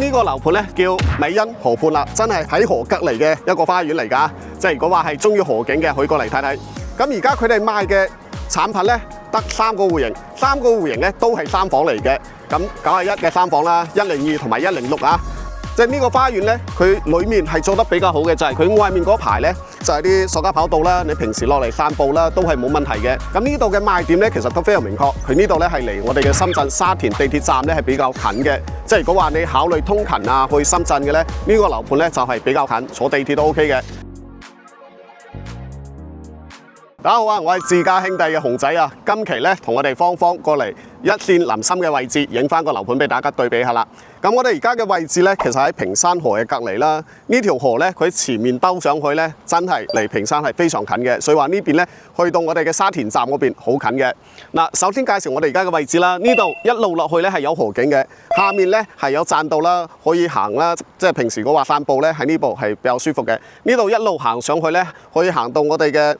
呢個樓盤咧叫美欣河畔啦，真係喺河隔離嘅一個花園嚟㗎。即係如果話係中意河景嘅，可以過嚟睇睇。咁而家佢哋賣嘅產品咧得3個戶型，3個戶型咧都係3房嚟嘅。咁91嘅3房啦，102同埋106啊。即係呢個花園咧，佢裡面係做得比較好嘅，就係佢外面嗰排咧就係啲塑膠跑道啦，你平時落嚟散步啦都係冇問題嘅。咁呢度嘅賣點咧其實都非常明確，佢呢度咧係離我哋嘅深圳沙田地鐵站咧係比較近嘅。即係如果話你考慮通勤啊去深圳嘅咧，呢個樓盤咧就係比較近，坐地鐵都 OK 嘅。大家好啊，我係自家兄弟嘅熊仔啊，今期咧同我哋芳芳過嚟一線臨深嘅位置，影翻個樓盤俾大家對比下啦。咁我哋而家嘅位置咧，其實喺坪山河嘅隔離啦。呢條河咧，佢前面兜上去咧，真係離坪山係非常近嘅。所以話呢邊咧，去到我哋嘅沙田站嗰邊好近嘅。嗱，首先介紹我哋而家嘅位置啦。呢度一路落去咧係有河景嘅，下面咧係有棧道啦，可以行啦。即係平時如果話散步咧，喺呢度係比較舒服嘅。呢度一路行上去咧，可以行到我哋嘅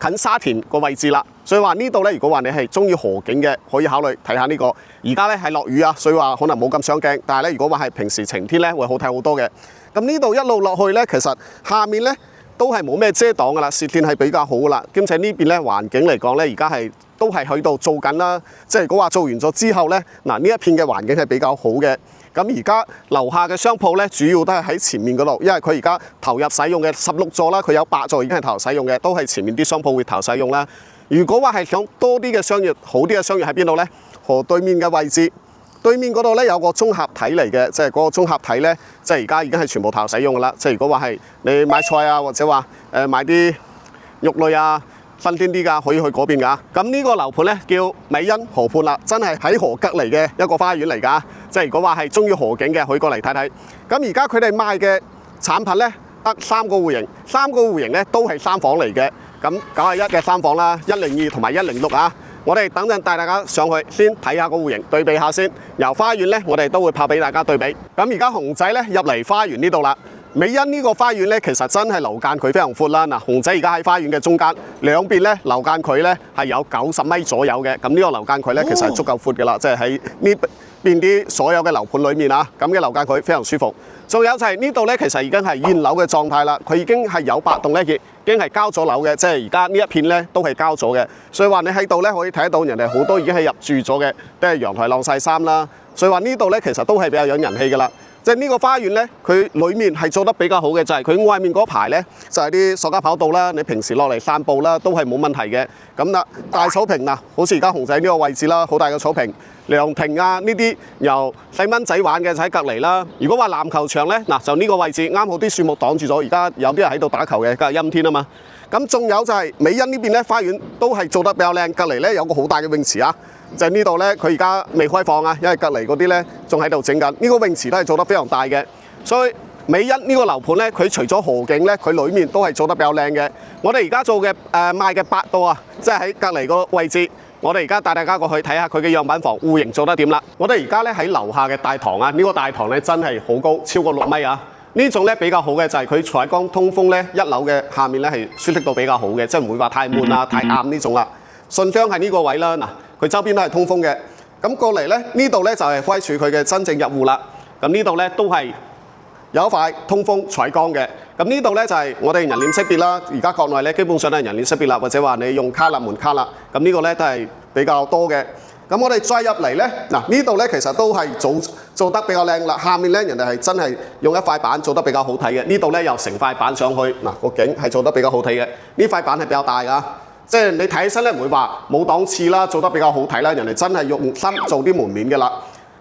近沙田個位置啦。所以話呢度咧，如果話你係中意河景嘅，可以考慮睇下呢個。而家咧係落雨啊，所以話可能冇咁上鏡。但係咧，如果話係平時晴天咧，會好睇好多嘅。咁呢度一路落去咧，其實下面咧都係冇咩遮擋噶啦，視線係比較好噶啦。兼且呢邊咧環境嚟講咧，而家係都係喺度做緊啦。即係如果話做完咗之後咧，嗱呢一片嘅環境係比較好嘅。咁而家樓下嘅商鋪咧，主要都係喺前面嗰度，因為佢而家投入使用嘅16座啦，佢有8座已經係投入使用嘅，都係前面啲商鋪會投入使用啦。如果話係想多啲嘅商業，好啲嘅商業喺邊度呢？河對面嘅位置，對面嗰度咧有個綜合體嚟嘅，即係嗰個綜合體咧，即係而家已經係全部投入使用噶啦。即係如果話係你買菜啊，或者話買啲肉類啊，新鮮啲㗎，可以去嗰邊㗎。咁呢個樓盤咧叫美欣河畔啦，真係喺河隔離嘅一個花園嚟㗎。即係如果話係中意河景嘅，可以過嚟睇睇。咁而家佢哋賣嘅產品咧得3個戶型，3個戶型咧都係3房嚟嘅。咁91嘅3房啦，102同埋106啊。我哋等陣帶大家上去先睇下個戶型，對比下先。由花園咧，我哋都會拍俾大家對比。咁而家熊仔咧入嚟花園呢度啦。美欣呢個花園咧，其實真係樓間距非常闊啦。嗱，熊仔而家喺花園嘅中間，兩邊咧樓間距咧係有90米左右嘅。咁呢個樓間距咧其實係足夠闊嘅啦，即係喺呢邊啲所有嘅樓盤裏面啊，咁嘅樓間距非常舒服。仲有就係呢度咧，其實已經係現樓嘅狀態啦。佢已經係有8棟咧，已經係交咗樓嘅，即係而家呢一片咧都係交咗嘅。所以話你喺度咧可以睇得到，人哋好多已經係入住咗嘅，都係陽台晾晒衫啦。所以話呢度咧其實都係比較有人氣㗎啦。即係呢個花園咧，佢裡面係做得比較好嘅，就係佢外面嗰排咧就係啲塑膠跑道啦，你平時落嚟散步啦都係冇問題嘅。咁啦，大草坪嗱，好似而家熊仔呢個位置啦，好大嘅草坪。涼亭啊，呢啲由細蚊仔玩嘅就喺隔離啦。如果話籃球場咧，嗱就呢個位置啱好啲樹木擋住咗，而家有啲人喺度打球嘅，今日陰天啊嘛。咁仲有就係美欣呢邊咧，花園都係做得比較靚，隔離咧有個好大嘅泳池啊。就係呢度咧，佢而家未開放啊，因為隔離嗰啲咧仲喺度整緊。呢個泳池都係做得非常大嘅，所以美欣呢個樓盤咧，佢除咗河景咧，佢裡面都係做得比較靚嘅。我哋而家做嘅賣嘅8度啊，即係喺隔離個位置。我哋而家帶大家過去睇下佢嘅樣品房戶型做得點啦。我哋而家咧喺樓下嘅大堂啊，呢個大堂咧真係好高，超過6米啊。呢種咧比較好嘅就係佢採光通風咧，一樓嘅下面咧係舒適度比較好嘅，即係唔會話太悶啊、太暗呢種啦。信箱係呢個位啦，嗱佢周邊都係通風嘅。咁過嚟咧呢度咧就係開始佢嘅真正入戶啦。咁呢度咧都係有一塊通風採光嘅。咁呢度咧就係我哋人臉識別啦。而家國內咧基本上都係人臉識別啦，或者話你用卡啦門卡啦。咁呢個咧都係比較多嘅。咁我哋再入嚟咧，嗱呢度咧其實都係做得比較靚啦。下面咧人哋係真係用一塊板做得比較好睇嘅。呢度咧又成塊板上去，嗱個景係做得比較好睇嘅。呢塊板係比較大㗎，即係你睇起身咧唔會話冇檔次啦，做得比較好睇啦。人哋真係用心做啲門面嘅啦。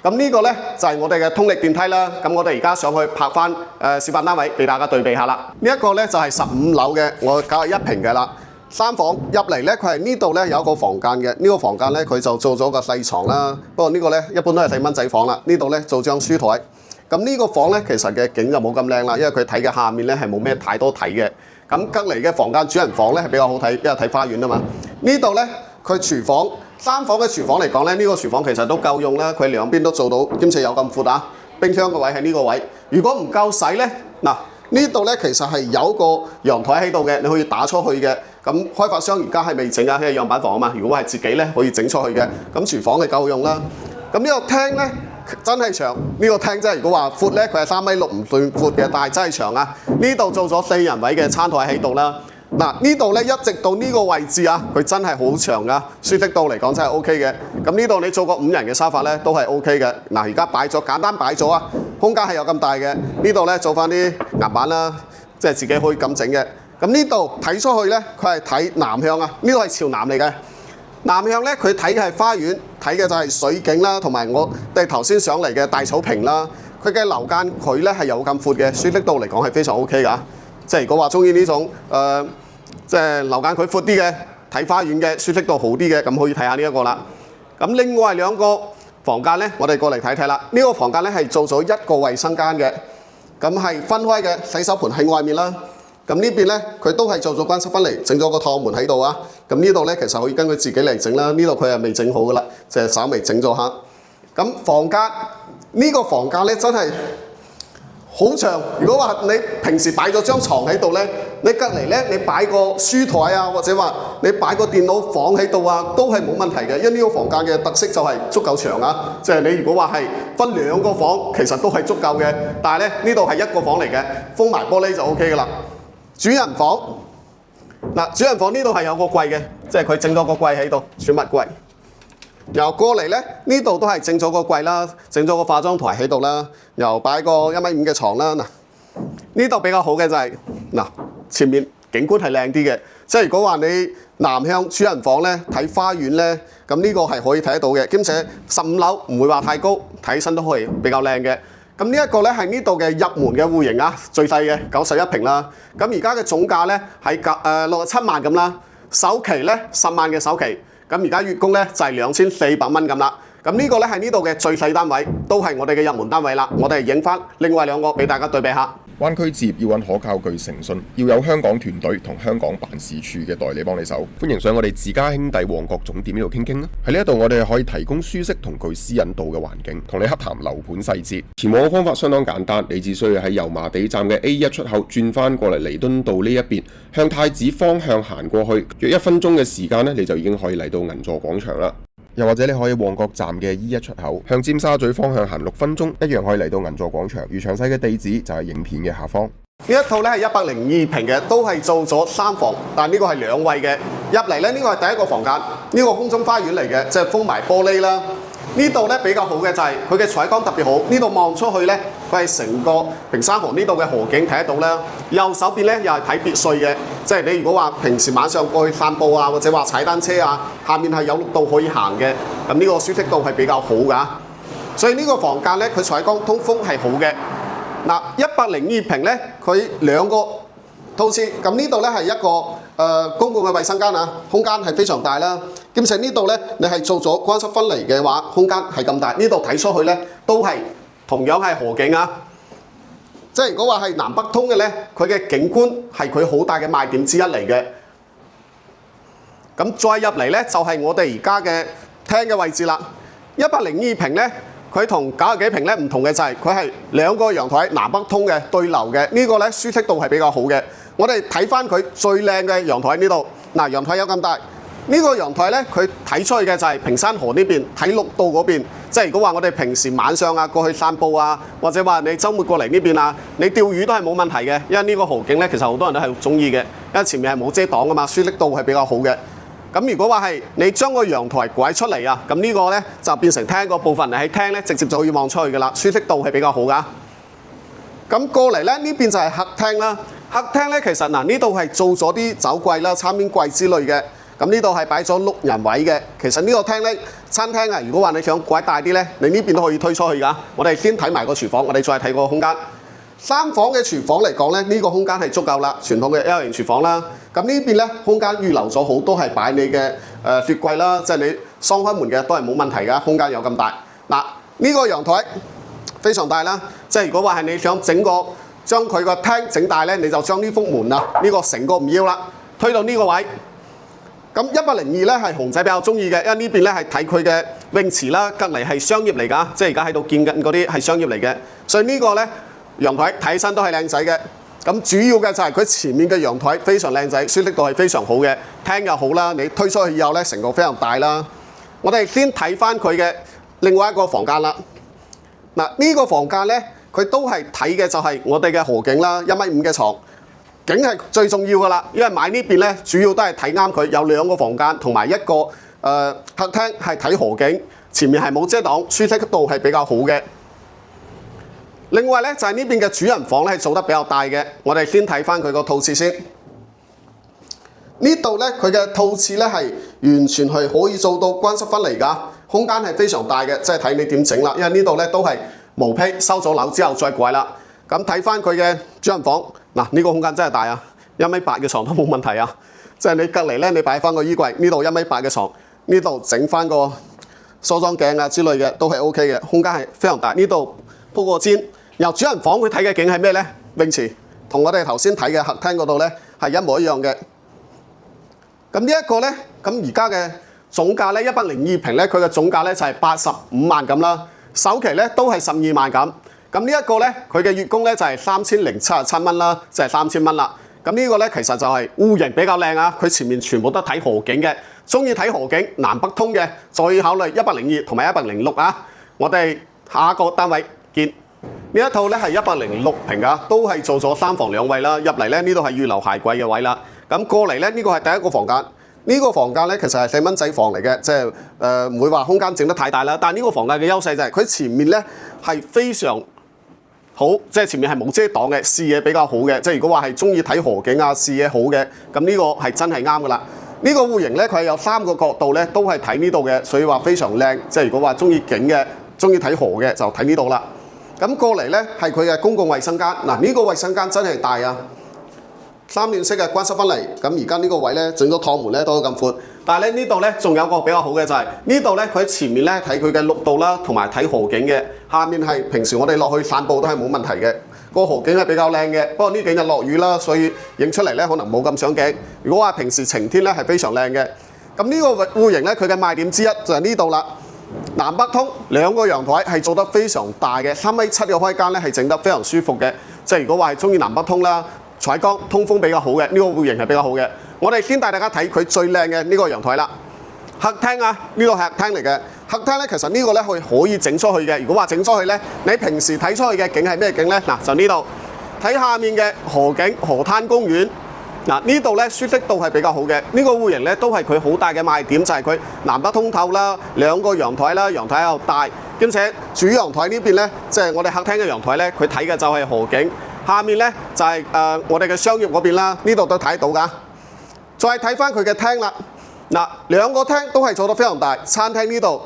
咁呢個咧就係我哋嘅通力電梯啦。咁我哋而家上去拍翻示範單位俾大家對比下啦。呢一個咧就係15樓嘅，我91平嘅啦。3房入嚟咧，佢係呢度咧有一個房間嘅。呢個房間咧佢就做咗個細床啦。不過呢個咧一般都係細蚊仔房啦。呢度咧做張書台。咁呢個房咧其實嘅景就冇咁靚啦，因為佢睇嘅下面咧係冇咩太多睇嘅。咁隔離嘅房間主人房咧係比較好睇，因為睇花園啊嘛。呢度咧佢廚房。3房嘅廚房嚟講咧，呢個廚房其實都夠用啦，佢兩邊都做到，兼且有咁闊啊。冰箱個位喺呢個位，如果唔夠使咧，嗱呢度咧其實係有個陽台喺度嘅，你可以打出去嘅。咁開發商而家係未整啊，係樣板房啊嘛。如果係自己咧，可以整出去嘅。咁廚房係夠用啦。咁呢個廳咧，真係長，呢個廳真係如果話闊咧，佢係3.6米唔算闊嘅，但係真係長啊！呢度做咗4人位嘅餐台喺度啦。嗱，呢度咧一直到呢個位置啊，佢真係好長噶，舒適度嚟講真係 OK 嘅。咁呢度你做個5人嘅沙發咧都係 OK 嘅。嗱，而家擺咗簡單擺咗啊，空間係有咁大嘅。呢度咧做翻啲岩板啦，即係自己可以咁整嘅。咁呢度睇出去咧，佢係睇南向啊，呢度係朝南嚟嘅。南向咧，佢睇嘅係花園，睇嘅就係水景啦，同埋我哋頭先上嚟嘅大草坪啦。佢嘅樓間佢咧係有咁闊嘅，舒適度嚟講係非常 OK 噶。即係如果話中意呢種即係樓間佢闊啲嘅，睇花園嘅，舒適度好啲嘅，咁可以睇下呢一個啦。咁另外2個房間咧，我哋過嚟睇睇啦。呢個房間咧係做咗1個衛生間嘅，咁係分開嘅，洗手盆喺外面啦。咁呢邊咧，佢都係做咗乾濕分離，整咗個趟門喺度啊。咁呢度咧，其實可以根據自己嚟整啦。呢度佢係未整好噶啦，就係稍微整咗下。咁房間呢個房間咧，真係好長。如果話你平時擺咗張床喺度咧，你隔離咧，你擺個書台啊，或者話你擺個電腦房喺度啊，都係冇問題嘅。因為呢個房間嘅特色就係足夠長啊。即係你如果話係分2個房，其實都係足夠嘅。但係咧，呢度係1個房嚟嘅，封埋玻璃就 OK 噶啦。主人房嗱，主人房呢度係有個櫃嘅，即係佢整咗個櫃喺度，儲物櫃。又過嚟咧，呢度都係整咗個櫃啦，整咗個化妝台喺度啦，又擺個1.5米嘅床啦。嗱，呢度比較好嘅就係嗱，前面景觀係靚啲嘅，即係如果話你南向主人房咧睇花園咧，咁呢個係可以睇得到嘅，兼且15樓唔會話太高，睇起身都可以比較靚嘅。咁呢一個咧係呢度嘅入門嘅戶型啊，最細嘅91平啦。咁而家嘅總價咧係67萬咁啦，首期咧10萬嘅首期。咁而家月供咧就係2400蚊咁啦。咁呢個咧係呢度嘅最細單位，都係我哋嘅入門單位啦。我哋影翻另外2個俾大家對比下。灣區置業要揾可靠、具誠信，要有香港團隊同香港辦事處嘅代理幫你手。歡迎上我哋自家兄弟旺角總店呢度傾傾啦。喺呢一度我哋可以提供舒適同具私隱度嘅環境，同你洽談樓盤細節。前往嘅方法相當簡單，你只需要喺油麻地站嘅 A1 出口轉翻過嚟彌敦道呢一邊，向太子方向行過去，約1分鐘嘅時間呢，你就已經可以嚟到銀座廣場啦。又或者你可以旺角站嘅 E1 出口向尖沙咀方向行6分鐘，一樣可以嚟到銀座廣場。而詳細嘅地址就係影片嘅下方。呢一套咧係102平嘅，都係做咗3房，但呢個係2衛嘅。入嚟咧呢個係第1個房間，呢個空中花園嚟嘅，即係封埋玻璃啦。呢度咧比較好嘅就係佢嘅採光特別好，呢度望出去咧，佢係成個屏山河呢度嘅河景睇得到啦。右手邊咧又係睇別墅嘅，即係你如果話平時晚上過去散步啊，或者話踩單車啊，下面係有綠道可以行嘅，咁呢個舒適度係比較好㗎。所以呢個房間咧，佢採光通風係好嘅。嗱，102平咧，佢2個套廁，咁呢度咧係一個公共嘅衛生間啊，空間係非常大啦。兼且呢度咧，你係做咗乾濕分離嘅話，空間係咁大。呢度睇出去咧，都係同樣係河景啊。即係如果話係南北通嘅咧，佢嘅景觀係佢好大嘅賣點之一嚟嘅。咁再入嚟咧，就係我哋而家嘅廳嘅位置啦。102平咧，佢同90幾平咧唔同嘅就係佢係2個陽台南北通嘅對流嘅，呢個咧舒適度係比較好嘅。我哋睇翻佢最靚嘅陽台呢度，嗱，陽台有咁大，呢個陽台咧佢睇出去嘅就係屏山河呢邊，睇綠道嗰邊。即係如果話我哋平時晚上啊過去散步啊，或者話你週末過嚟呢邊啊，你釣魚都係冇問題嘅，因為呢個河景咧其實好多人都係中意嘅，因為前面係冇遮擋噶嘛，舒適度係比較好嘅。咁如果話係你將個陽台拐出嚟啊，咁呢個咧就變成廳個部分，你喺廳咧直接就可以望出去噶啦，舒適度係比較好噶。咁過嚟咧呢邊就係客廳啦，客廳咧其實嗱呢度係做咗啲酒櫃啦、餐邊櫃之類嘅。咁呢度係擺咗6人位嘅。其實呢個廳咧，餐廳啊，如果話你想拐大啲咧，你呢邊都可以推出去噶。我哋先睇埋個廚房，我哋再睇個空間。3房嘅廚房嚟講咧，呢個空間係足夠啦，傳統嘅 L 型廚房啦。咁呢邊咧空間預留咗好多係擺你嘅雪櫃啦，即係你雙開門嘅都係冇問題噶，空間有咁大。嗱，呢個陽台非常大啦，即係如果話係你想將佢個廳整大咧，你就將呢幅門啊，呢個成個唔要啦，推到呢個位。咁102咧係熊仔比較中意嘅，因為呢邊咧係睇佢嘅泳池啦，隔離係商業嚟㗎，即係而家喺度見緊嗰啲係商業嚟嘅，所以呢個咧陽台睇起身都係靚仔嘅。咁主要嘅就係佢前面嘅陽台非常靚仔，舒適度係非常好嘅，廳又好啦，你推出去以後咧成個非常大啦。我哋先睇翻佢嘅另外一個房間啦。嗱，呢個房間咧，佢都係睇嘅就係我哋嘅河景啦，1.5米嘅床，景係最重要噶啦。因為買呢邊咧，主要都係睇啱佢，有2個房間同埋一個客廳係睇河景，前面係冇遮擋，舒適度係比較好嘅。另外咧就係呢邊嘅主人房咧係做得比較大嘅，我哋先睇翻佢個套廁先。呢度咧佢嘅套廁咧係完全係可以做到乾濕分離㗎，空間係非常大嘅，即係睇你點整啦。因為呢度咧都係毛坯，收咗樓之後再改啦。咁睇翻佢嘅主人房，嗱呢個空間真係大啊，1.8米嘅床都冇問題啊。即係你隔離咧，你擺翻個衣櫃，呢度1.8米嘅床，呢度整翻個梳妝鏡啊之類嘅都係 OK 嘅，空間係非常大。呢度鋪個氈，由主人房佢睇嘅景係咩咧？泳池，同我哋頭先睇嘅客廳嗰度咧係一模一樣嘅。咁呢一個咧，咁而家嘅總價咧102平咧，佢嘅總價咧就係85萬咁啦，首期咧都係12萬咁。咁呢一個咧，佢嘅月供咧就係3077蚊啦，即係3000蚊啦。咁呢個咧其實就係戶型比較靚啊，佢前面全部都睇河景嘅，中意睇河景南北通嘅，再考慮102同埋106啊。我哋下一個單位見。呢一套咧係106平㗎，都係做咗3房2衛啦。入嚟咧呢度係預留鞋櫃嘅位啦。咁過嚟咧呢個係第一個房間。呢個房間咧其實係細蚊仔房嚟嘅，即係唔會話空間整得太大啦。但係呢個房間嘅優勢就係佢前面咧係非常好，即係前面係冇遮擋嘅，視野比較好嘅。即係如果話係中意睇河景啊，視野好嘅，咁呢個係真係啱㗎啦。呢個戶型咧佢係有3個角度咧都係睇呢度嘅，所以話非常靚。即係如果話中意景嘅、中意睇河嘅就睇呢度啦。咁過嚟咧係佢嘅公共衛生間，嗱呢個衛生間真係大啊！3段式嘅乾濕分離，咁而家呢個位咧整咗趟門咧都咁闊，但係咧呢度咧仲有個比較好嘅就係呢度咧佢喺前面咧睇佢嘅綠道啦，同埋睇河景嘅，下面係平時我哋落去散步都係冇問題嘅，個河景係比較靚嘅。不過呢幾日落雨啦，所以影出嚟咧可能冇咁上鏡。如果話平時晴天咧係非常靚嘅。咁呢個戶型咧佢嘅賣點之一就係呢度啦。南北通2個陽台係做得非常大嘅，3.7米嘅開間咧係整得非常舒服嘅。即係如果話係中意南北通啦，採光通風比較好嘅，呢個戶型係比較好嘅。我哋先帶大家睇佢最靚嘅呢個陽台啦。客廳啊，呢個係客廳嚟嘅。客廳咧其實呢個咧可以整出去嘅。如果話整出去咧，你平時睇出去嘅景係咩景咧？嗱就呢度睇下面嘅河景、河灘公園。嗱呢度咧舒適度係比較好嘅，呢個戶型咧都係佢好大嘅賣點，就係佢南北通透啦，2個陽台啦，陽台又大，兼且主陽台呢邊咧，即係我哋客廳嘅陽台咧，佢睇嘅就係河景，下面咧就係我哋嘅商業嗰邊啦，呢度都睇到㗎。再睇翻佢嘅廳啦，嗱2個廳都係做得非常大，餐廳呢度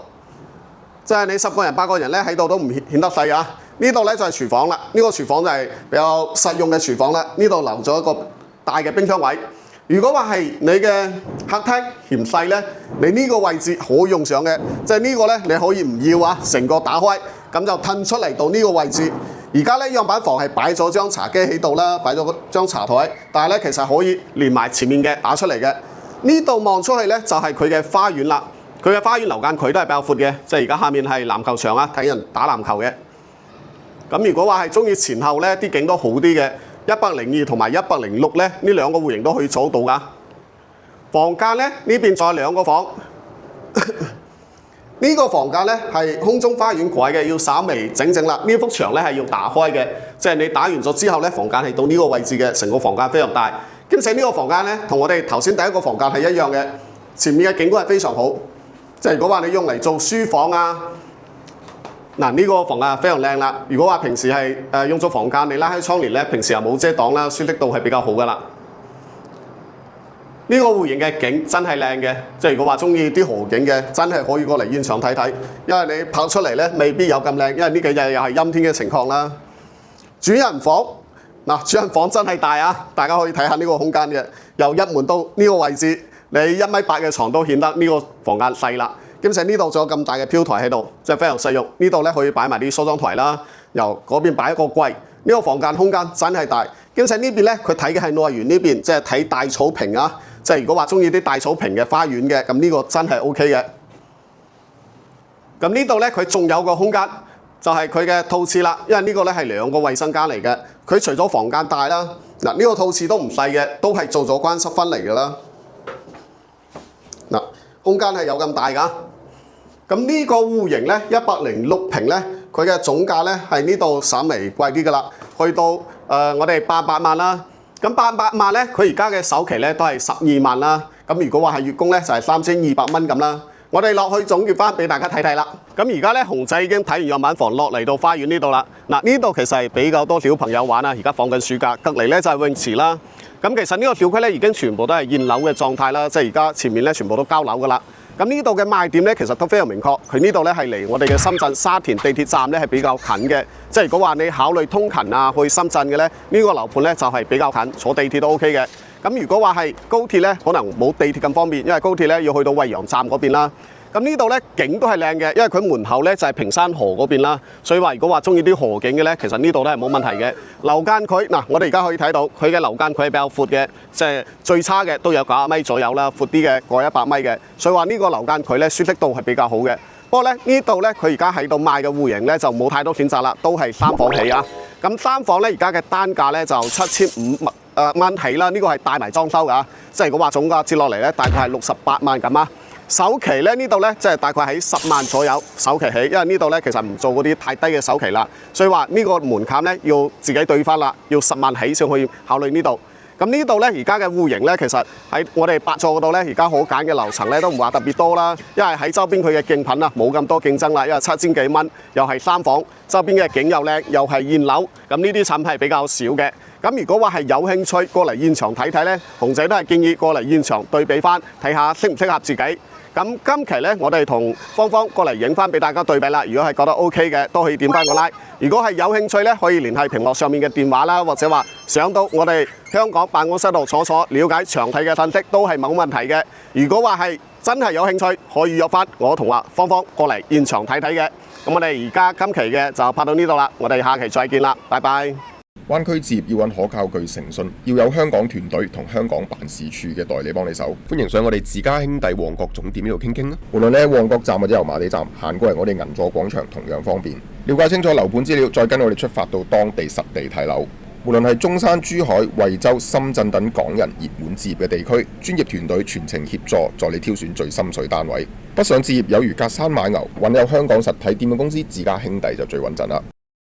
即係你10個人8個人咧喺度都唔顯得細啊。呢度咧就係廚房啦，呢個廚房就係比較實用嘅廚房啦，呢度留咗一個大嘅冰箱位。如果話係你嘅客廳嫌細咧，你呢個位置可以用上嘅，即係呢個咧你可以唔要啊，成個打開，咁就褪出嚟到呢個位置。而家咧樣板房係擺咗張茶几喺度啦，擺咗張茶台，但係咧其實可以連埋前面嘅打出嚟嘅。呢度望出去咧就係佢嘅花園啦，佢嘅花園樓間佢都係比較闊嘅，即係而家下面係籃球場啊，睇人打籃球嘅。咁如果話係中意前後咧啲景都好啲嘅。102同埋106咧，呢2個戶型都可以做到㗎。房間咧呢邊仲有2個房，呢個房間咧係空中花園改嘅，要稍微整整啦。呢幅牆咧係要打開嘅，即係你打完咗之後咧，房間係到呢個位置嘅，成個房間非常大。兼且呢個房間咧同我哋頭先第一個房間係一樣嘅，前面嘅景觀係非常好。即係如果話你用嚟做書房啊。嗱呢個房間非常靚啦。如果話平時係用咗房間，你拉開窗簾咧，平時又冇遮擋啦，舒適度係比較好噶啦。呢個戶型嘅景真係靚嘅，即係如果話中意啲河景嘅，真係可以過嚟現場睇睇。因為你拍出嚟咧，未必有咁靚，因為呢幾日又係陰天嘅情況啦。主人房嗱，主人房真係大啊！大家可以睇下呢個空間嘅，由一門到呢個位置，你1.8米嘅床都顯得呢個房間細啦。兼且呢度仲有咁大嘅飄台喺度，即係非常實用。呢度咧可以擺埋啲梳妝台啦，由嗰邊擺一個櫃。呢個房間空間真係大。兼且呢邊咧，佢睇嘅係內園呢邊，即係睇大草坪啊。即係如果話中意啲大草坪嘅花園嘅，咁呢個真係 OK 嘅。咁呢度咧，佢仲有個空間，就係佢嘅套廁啦。因為呢個咧係2個衛生間嚟嘅。佢除咗房間大啦，嗱呢個套廁都唔細嘅，都係做咗乾濕分離㗎啦。嗱，空間係有咁大㗎。咁呢個戶型咧，106平咧，佢嘅總價咧係呢度稍微貴啲噶啦，去到我哋800萬啦。咁800萬咧，佢而家嘅首期咧都係12萬啦。咁如果話係月供咧，就係3200蚊咁啦。我哋落去總結翻俾大家睇睇啦。咁而家咧，熊仔已經睇完樣板房落嚟到花園呢度啦。嗱，呢度其實係比較多小朋友玩啦。而家放緊暑假，隔離咧就係泳池啦。咁其實呢個小區咧已經全部都係現樓嘅狀態啦，即係而家前面咧全部都交樓噶啦。咁呢度嘅賣點咧其實都非常明確，佢呢度咧係離我哋嘅深圳沙田地鐵站咧係比較近嘅。即係如果話你考慮通勤啊去深圳嘅咧，呢個樓盤咧就係比較近，坐地鐵都 OK嘅。咁如果話係高鐵咧，可能冇地鐵咁方便，因為高鐵咧要去到惠陽站嗰邊啦。咁呢度咧景都係靚嘅，因為佢門口咧就係坪山河嗰邊啦，所以話如果話中意啲河景嘅咧，其實呢度都係冇問題嘅。樓間距嗱，我哋而家可以睇到佢嘅樓間距係比較闊嘅，即係最差嘅都有90米左右啦，闊啲嘅過100米嘅，所以話呢個樓間距咧舒適度係比較好嘅。不過咧呢度咧佢而家喺度賣嘅戶型咧就冇太多選擇啦，都係3房起啊。咁3房咧而家嘅單價咧就7500蚊起啦，呢個係帶埋裝修㗎，即係如果話總價接落嚟咧，大概係68萬咁啊。首期咧呢度咧即係大概喺10萬左右首期起，因為呢度咧其實唔做嗰啲太低嘅首期啦，所以話呢個門檻咧要自己對翻啦，要10萬起先可以考慮呢度。咁呢度咧而家嘅戶型咧，其實喺我哋8座嗰度咧，而家可揀嘅樓層咧都唔話特別多啦，因為喺周邊佢嘅競品啊冇咁多競爭啦，因為7000幾蚊又係3房，周邊嘅景又靚，又係現樓，咁呢啲產品係比較少嘅。咁如果話係有興趣過嚟現場睇睇咧，熊仔都係建議過嚟現場對比翻，睇下適唔適合自己。咁今期咧，我哋同芳芳過嚟影翻俾大家對比啦。如果係覺得 OK 嘅，都可以點翻個 like。如果係有興趣咧，可以聯繫屏幕上面嘅電話啦，或者話上到我哋香港辦公室度坐，了解詳細嘅信息都係冇問題嘅。如果話係真係有興趣，可以約翻我同阿芳芳過嚟現場睇睇嘅。咁我哋而家今期嘅就拍到呢度啦，我哋下期再見啦，拜拜。灣區置業要揾可靠具誠信，要有香港團隊同香港辦事處嘅代理幫你手。歡迎上我哋自家兄弟旺角總店呢度傾傾啦。無論你喺旺角站或者油麻地站行過嚟我哋銀座廣場同樣方便。了解清楚樓盤資料，再跟我哋出發到當地實地睇樓。無論係中山、珠海、惠州、深圳等港人熱門置業嘅地區，專業團隊全程協助，助你挑選最心水單位。北上置業有如隔山買牛，揾有香港實體店嘅公司自家兄弟就最穩陣啦。